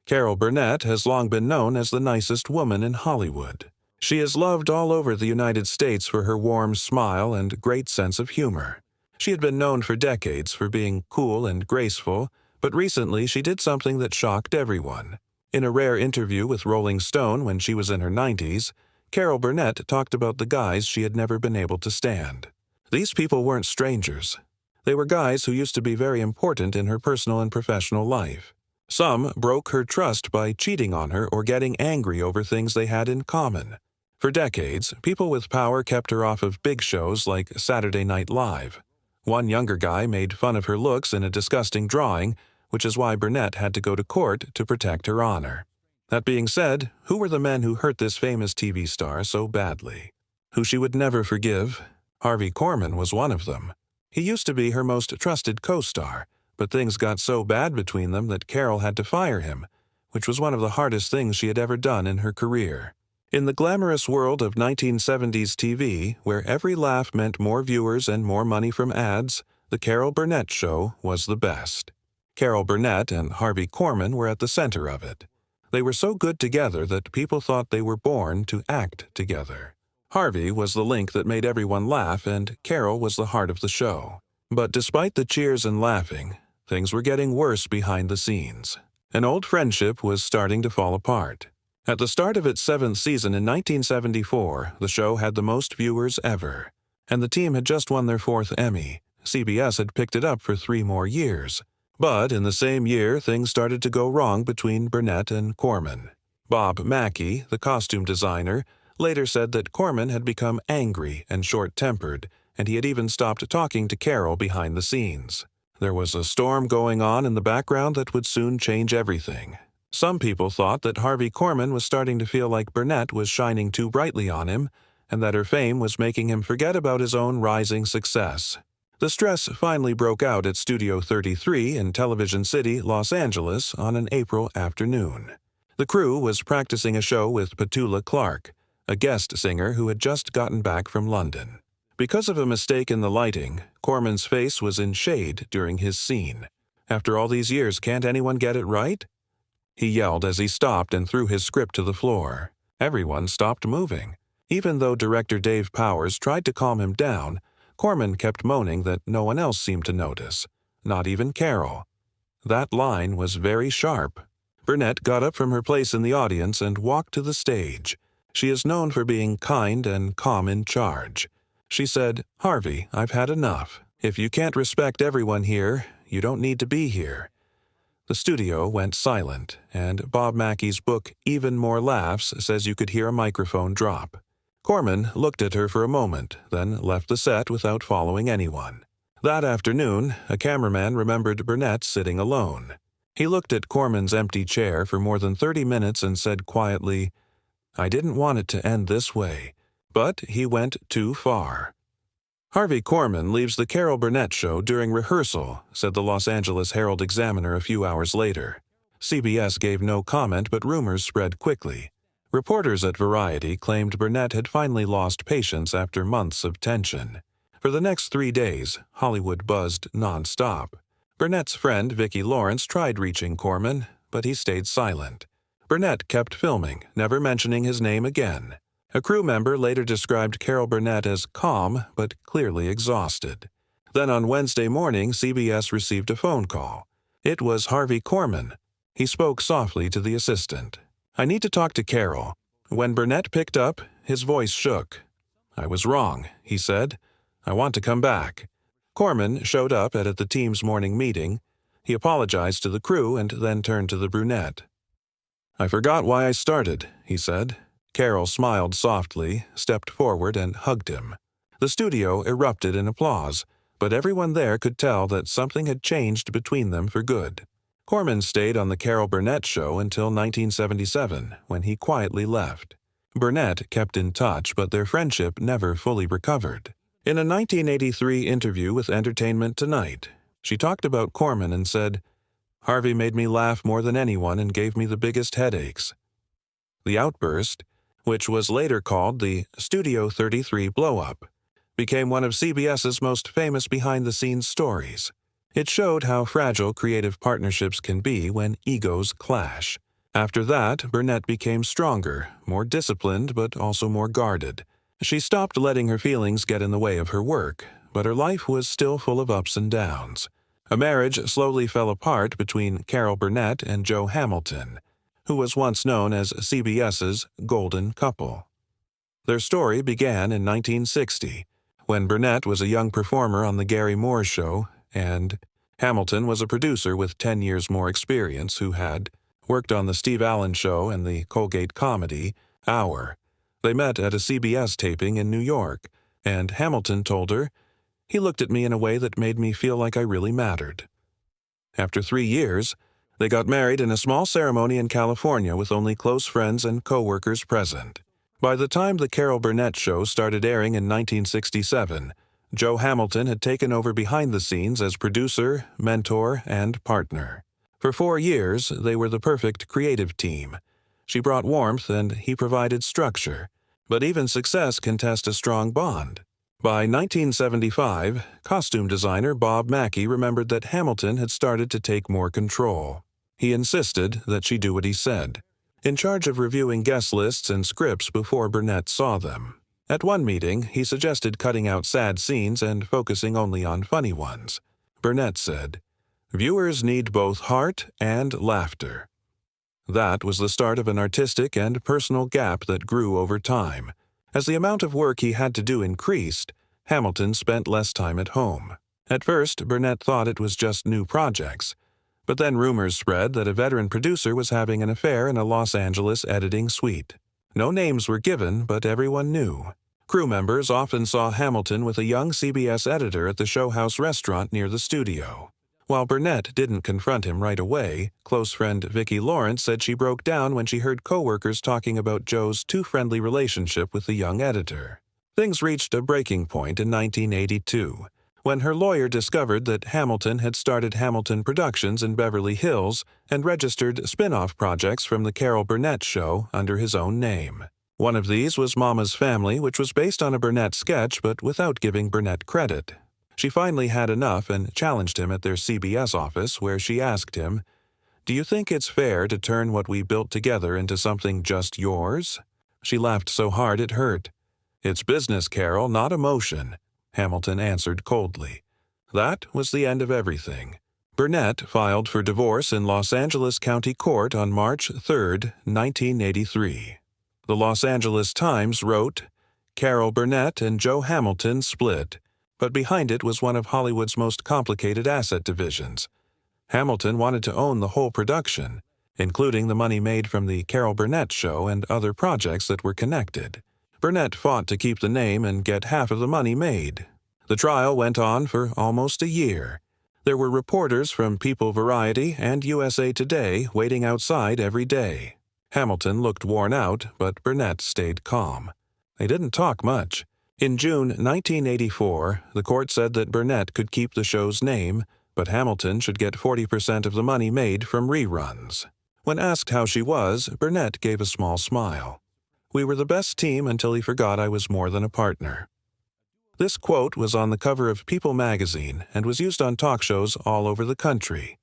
Carol Burnett has long been known as the nicest woman in Hollywood. She is loved all over the United States for her warm smile and great sense of humor. She had been known for decades for being cool and graceful, but recently she did something that shocked everyone. In a rare interview with Rolling Stone when she was in her 90s, Carol Burnett talked about the guys she had never been able to stand. These people weren't strangers. They were guys who used to be very important in her personal and professional life. Some broke her trust by cheating on her or getting angry over things they had in common. For decades, people with power kept her off of big shows like Saturday Night Live. One younger guy made fun of her looks in a disgusting drawing, which is why Burnett had to go to court to protect her honor. That being said, who were the men who hurt this famous TV star so badly? Who she would never forgive? Harvey Korman was one of them. He used to be her most trusted co-star, but things got so bad between them that Carol had to fire him, which was one of the hardest things she had ever done in her career. In the glamorous world of 1970s TV, where every laugh meant more viewers and more money from ads, The Carol Burnett Show was the best. Carol Burnett and Harvey Korman were at the center of it. They were so good together that people thought they were born to act together. Harvey was the link that made everyone laugh, and Carol was the heart of the show. But despite the cheers and laughing, things were getting worse behind the scenes. An old friendship was starting to fall apart. At the start of its 7th season in 1974, the show had the most viewers ever. And the team had just won their 4th Emmy. CBS had picked it up for 3 more years. But in the same year, things started to go wrong between Burnett and Korman. Bob Mackie, the costume designer, later said that Korman had become angry and short-tempered, and he had even stopped talking to Carol behind the scenes. There was a storm going on in the background that would soon change everything. Some people thought that Harvey Korman was starting to feel like Burnett was shining too brightly on him, and that her fame was making him forget about his own rising success. The stress finally broke out at Studio 33 in Television City, Los Angeles, on an April afternoon. The crew was practicing a show with Petula Clark, a guest singer who had just gotten back from London. Because of a mistake in the lighting, Korman's face was in shade during his scene. After all these years, can't anyone get it right? He yelled as he stopped and threw his script to the floor. Everyone stopped moving. Even though director Dave Powers tried to calm him down, Korman kept moaning that no one else seemed to notice, not even Carol. That line was very sharp. Burnett got up from her place in the audience and walked to the stage. She is known for being kind and calm in charge. She said, "Harvey, I've had enough. If you can't respect everyone here, you don't need to be here." The studio went silent, and Bob Mackie's book, Even More Laughs, says you could hear a microphone drop. Korman looked at her for a moment, then left the set without following anyone. That afternoon, a cameraman remembered Burnett sitting alone. He looked at Korman's empty chair for more than 30 minutes and said quietly, "I didn't want it to end this way." But he went too far. Harvey Korman leaves the Carol Burnett Show during rehearsal, said the Los Angeles Herald-Examiner a few hours later. CBS gave no comment, but rumors spread quickly. Reporters at Variety claimed Burnett had finally lost patience after months of tension. For the next 3 days, Hollywood buzzed nonstop. Burnett's friend Vicki Lawrence tried reaching Korman, but he stayed silent. Burnett kept filming, never mentioning his name again. A crew member later described Carol Burnett as calm but clearly exhausted. Then on Wednesday morning, CBS received a phone call. It was Harvey Korman. He spoke softly to the assistant. "I need to talk to Carol." When Burnett picked up, his voice shook. "I was wrong," he said. "I want to come back." Korman showed up at the team's morning meeting. He apologized to the crew and then turned to the brunette. "I forgot why I started," he said. Carol smiled softly, stepped forward, and hugged him. The studio erupted in applause, but everyone there could tell that something had changed between them for good. Korman stayed on the Carol Burnett Show until 1977, when he quietly left. Burnett kept in touch, but their friendship never fully recovered. In a 1983 interview with Entertainment Tonight, she talked about Korman and said, "Harvey made me laugh more than anyone and gave me the biggest headaches." The outburst, which was later called the Studio 33 blow-up, became one of CBS's most famous behind-the-scenes stories. It showed how fragile creative partnerships can be when egos clash. After that, Burnett became stronger, more disciplined, but also more guarded. She stopped letting her feelings get in the way of her work, but her life was still full of ups and downs. A marriage slowly fell apart between Carol Burnett and Joe Hamilton, who was once known as CBS's golden couple. Their story began in 1960, when Burnett was a young performer on The Gary Moore Show, and Hamilton was a producer with 10 years more experience who had worked on The Steve Allen Show and the Colgate comedy, Hour. They met at a CBS taping in New York, and Hamilton told her, "He looked at me in a way that made me feel like I really mattered." After 3 years, they got married in a small ceremony in California with only close friends and co-workers present. By the time The Carol Burnett Show started airing in 1967, Joe Hamilton had taken over behind the scenes as producer, mentor, and partner. For 4 years, they were the perfect creative team. She brought warmth and he provided structure, but even success can test a strong bond. By 1975, costume designer Bob Mackie remembered that Hamilton had started to take more control. He insisted that she do what he said, in charge of reviewing guest lists and scripts before Burnett saw them. At one meeting, he suggested cutting out sad scenes and focusing only on funny ones. Burnett said, "Viewers need both heart and laughter." That was the start of an artistic and personal gap that grew over time. As the amount of work he had to do increased, Hamilton spent less time at home. At first, Burnett thought it was just new projects, but then rumors spread that a veteran producer was having an affair in a Los Angeles editing suite. No names were given, but everyone knew. Crew members often saw Hamilton with a young CBS editor at the Show House restaurant near the studio. While Burnett didn't confront him right away, close friend Vicki Lawrence said she broke down when she heard coworkers talking about Joe's too friendly relationship with the young editor. Things reached a breaking point in 1982, when her lawyer discovered that Hamilton had started Hamilton Productions in Beverly Hills and registered spin-off projects from The Carol Burnett Show under his own name. One of these was Mama's Family, which was based on a Burnett sketch but without giving Burnett credit. She finally had enough and challenged him at their CBS office, where she asked him, "Do you think it's fair to turn what we built together into something just yours?" She laughed so hard it hurt. "It's business, Carol, not emotion," Hamilton answered coldly. That was the end of everything. Burnett filed for divorce in Los Angeles County Court on March 3, 1983. The Los Angeles Times wrote, "Carol Burnett and Joe Hamilton split," but behind it was one of Hollywood's most complicated asset divisions. Hamilton wanted to own the whole production, including the money made from the Carol Burnett Show and other projects that were connected. Burnett fought to keep the name and get half of the money made. The trial went on for almost a year. There were reporters from People Variety and USA Today waiting outside every day. Hamilton looked worn out, but Burnett stayed calm. They didn't talk much. In June 1984, the court said that Burnett could keep the show's name, but Hamilton should get 40% of the money made from reruns. When asked how she was, Burnett gave a small smile. "We were the best team until he forgot I was more than a partner." This quote was on the cover of People magazine and was used on talk shows all over the country.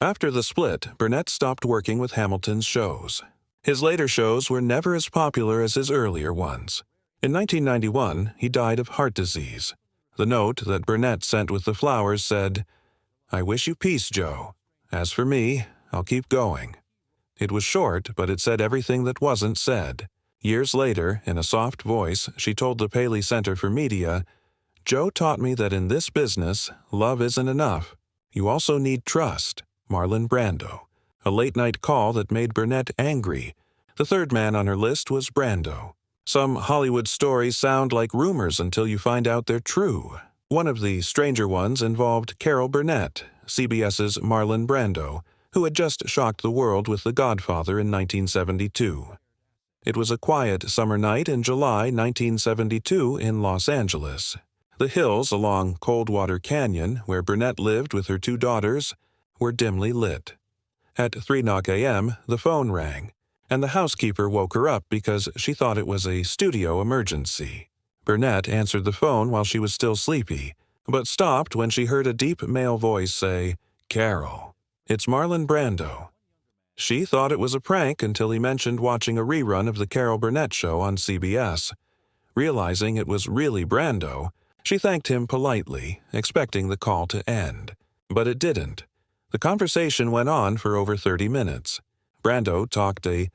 After the split, Burnett stopped working with Hamilton's shows. His later shows were never as popular as his earlier ones. In 1991, he died of heart disease. The note that Burnett sent with the flowers said, "I wish you peace, Joe. As for me, I'll keep going." It was short, but it said everything that wasn't said. Years later, in a soft voice, she told the Paley Center for Media, "Joe taught me that in this business, love isn't enough. You also need trust." Marlon Brando. A late-night call that made Burnett angry. The third man on her list was Brando. Some Hollywood stories sound like rumors until you find out they're true. One of the stranger ones involved Carol Burnett, CBS's Marlon Brando, who had just shocked the world with The Godfather in 1972. It was a quiet summer night in July 1972 in Los Angeles. The hills along Coldwater Canyon, where Burnett lived with her 2 daughters, were dimly lit. At 3:00 a.m., the phone rang, and the housekeeper woke her up because she thought it was a studio emergency. Burnett answered the phone while she was still sleepy, but stopped when she heard a deep male voice say, "Carol, it's Marlon Brando." She thought it was a prank until he mentioned watching a rerun of the Carol Burnett show on CBS. Realizing it was really Brando, she thanked him politely, expecting the call to end. But it didn't. The conversation went on for over 30 minutes. Brando talked a